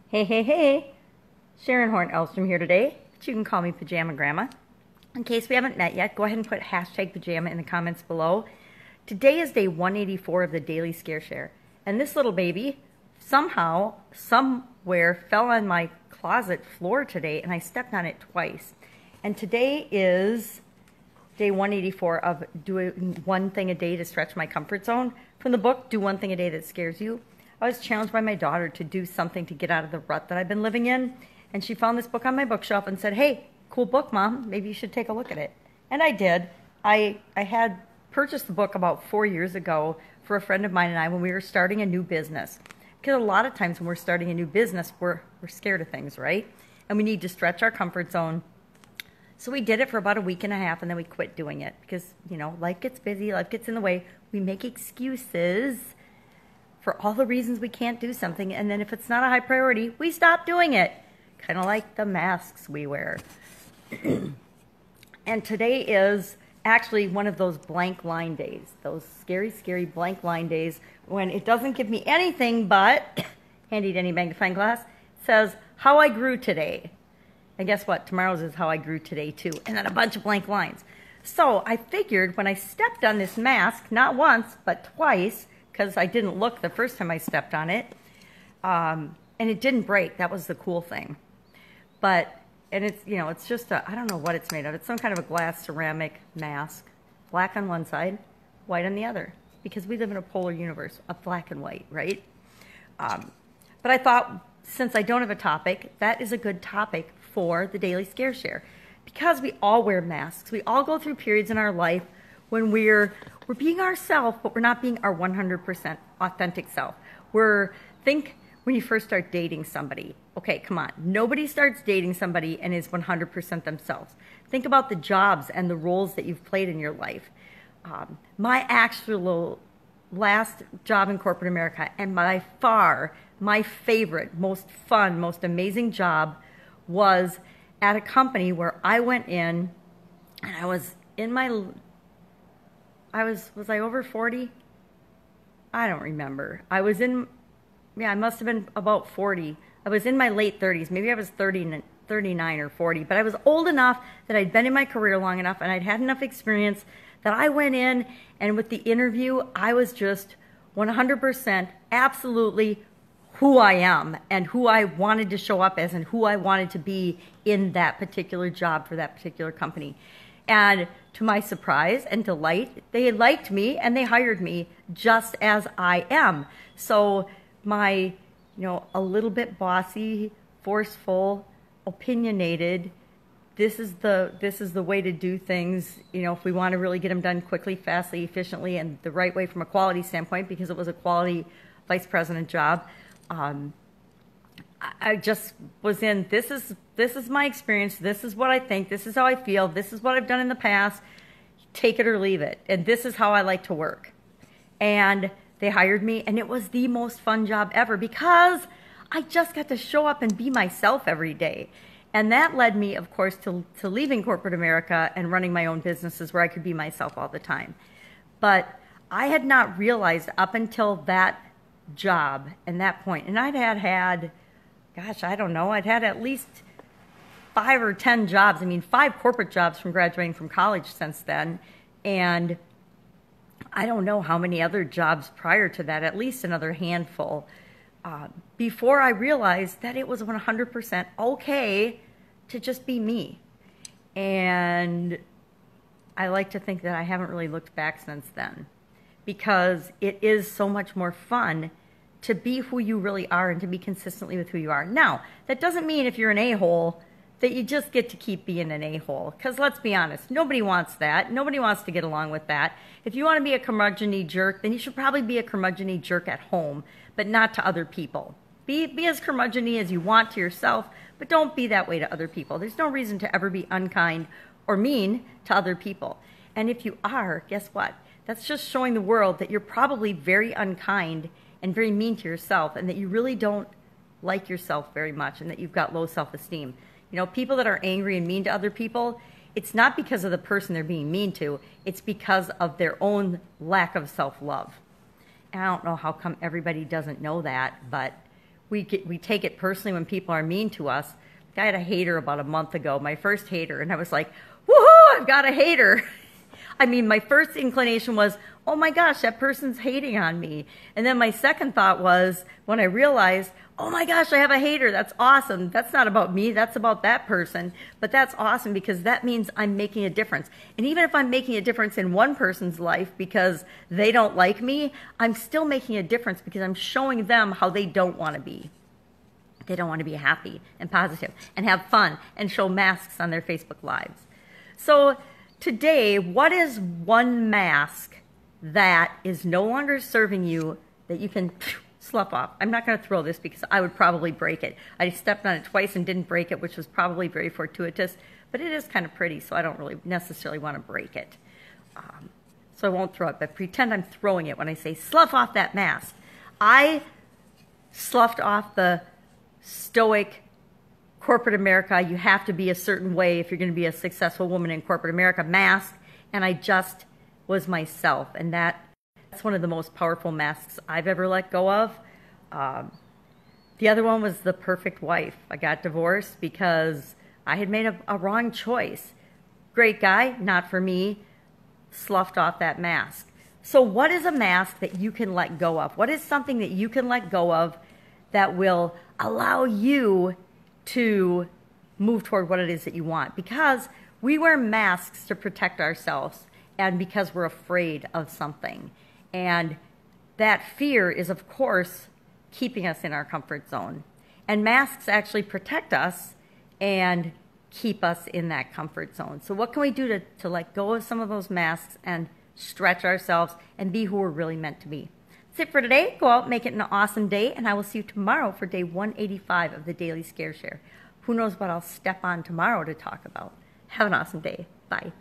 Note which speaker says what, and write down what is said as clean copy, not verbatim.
Speaker 1: Hey, hey, hey! Sharon Horne-Ellstrom here today, but you can call me Pajama Grandma. In case we haven't met yet, go ahead and put hashtag pajama in the comments below. Today is day 184 of the Daily Scare Share, and this little baby somehow, somewhere, fell on my closet floor today, and I stepped on it twice. And today is day 184 of doing one thing a day to stretch my comfort zone. From the book, Do One Thing a Day That Scares You. I was challenged by my daughter to do something to get out of the rut that I've been living in, and she found this book on my bookshelf and said, "Hey, cool book, Mom. Maybe you should take a look at it." And I did. I had purchased the book about 4 years ago for a friend of mine and I when we were starting a new business. Because a lot of times when we're starting a new business, we're scared of things, right? And we need to stretch our comfort zone. So we did it for about a week and a half, and then we quit doing it because, life gets busy, life gets in the way. We make excuses for all the reasons we can't do something, and then if it's not a high priority, we stop doing it. Kind of like the masks we wear. And today is actually one of those blank line days, those scary, scary blank line days when it doesn't give me anything but, handy dandy magnifying glass, says, how I grew today. And guess what? Tomorrow's is how I grew today too. And then a bunch of blank lines. So I figured when I stepped on this mask, not once, but twice, because I didn't look the first time I stepped on it, and it didn't break. That was the cool thing. And it's, it's just I don't know what it's made of. It's some kind of a glass ceramic mask, black on one side, white on the other, because we live in a polar universe of black and white, right? But I thought, since I don't have a topic, that is a good topic for the Daily Scare Share, because we all wear masks. We all go through periods in our life when we're being ourselves, but we're not being our 100% authentic self. Think when you first start dating somebody. Okay, come on. Nobody starts dating somebody and is 100% themselves. Think about the jobs and the roles that you've played in your life. My actual last job in corporate America, and by far my favorite, most fun, most amazing job, was at a company where I went in and I was in my... was I over 40? I don't remember. I must have been about 40. I was in my late 30s. Maybe I was 39 or 40, but I was old enough that I'd been in my career long enough and I'd had enough experience that I went in, and with the interview, I was just 100% absolutely who I am and who I wanted to show up as and who I wanted to be in that particular job for that particular company. And to my surprise and delight, they liked me and they hired me just as I am. So my, a little bit bossy, forceful, opinionated, this is the way to do things, if we want to really get them done quickly, fastly, efficiently, and the right way from a quality standpoint, because it was a quality vice president job. I just was in, this is my experience, this is what I think, this is how I feel, this is what I've done in the past, take it or leave it, and this is how I like to work. And they hired me, and it was the most fun job ever because I just got to show up and be myself every day. And that led me, of course, to leaving corporate America and running my own businesses where I could be myself all the time. But I had not realized up until that job and that point, and I'd had gosh, I don't know, I'd had at least 5 or 10 jobs. 5 corporate jobs from graduating from college since then. And I don't know how many other jobs prior to that, at least another handful, before I realized that it was 100% okay to just be me. And I like to think that I haven't really looked back since then, because it is so much more fun to be who you really are and to be consistently with who you are. Now, that doesn't mean if you're an a-hole that you just get to keep being an a-hole, because let's be honest, nobody wants that. Nobody wants to get along with that. If you want to be a curmudgeon-y jerk, then you should probably be a curmudgeon-y jerk at home, but not to other people. Be as curmudgeon-y as you want to yourself, but don't be that way to other people. There's no reason to ever be unkind or mean to other people. And if you are, guess what? That's just showing the world that you're probably very unkind and very mean to yourself, and that you really don't like yourself very much, and that you've got low self-esteem. People that are angry and mean to other people, it's not because of the person they're being mean to, it's because of their own lack of self-love. And I don't know how come everybody doesn't know that, but we take it personally when people are mean to us. I had a hater about a month ago, my first hater, and I was like, woohoo, I've got a hater. I mean, my first inclination was, oh my gosh, that person's hating on me. And then my second thought was, when I realized, oh my gosh, I have a hater, that's awesome. That's not about me, that's about that person. But that's awesome because that means I'm making a difference. And even if I'm making a difference in one person's life because they don't like me, I'm still making a difference because I'm showing them how they don't want to be. They don't want to be happy and positive and have fun and show masks on their Facebook Lives. So today, what is one mask that is no longer serving you that you can slough off? I'm not going to throw this because I would probably break it. I stepped on it twice and didn't break it, which was probably very fortuitous, but it is kind of pretty, so I don't really necessarily want to break it. So I won't throw it, but pretend I'm throwing it when I say slough off that mask. I sloughed off the stoic corporate America, you have to be a certain way if you're going to be a successful woman in corporate America mask, and I just was myself, and that's one of the most powerful masks I've ever let go of. The other one was the perfect wife. I got divorced because I had made a wrong choice. Great guy, not for me. Sloughed off that mask. So what is a mask that you can let go of? What is something that you can let go of that will allow you to move toward what it is that you want? Because we wear masks to protect ourselves and because we're afraid of something. And that fear is, of course, keeping us in our comfort zone. And masks actually protect us and keep us in that comfort zone. So what can we do to let go of some of those masks and stretch ourselves and be who we're really meant to be? That's it for today. Go out, make it an awesome day, and I will see you tomorrow for day 185 of the Daily Scare Share. Who knows what I'll step on tomorrow to talk about. Have an awesome day. Bye.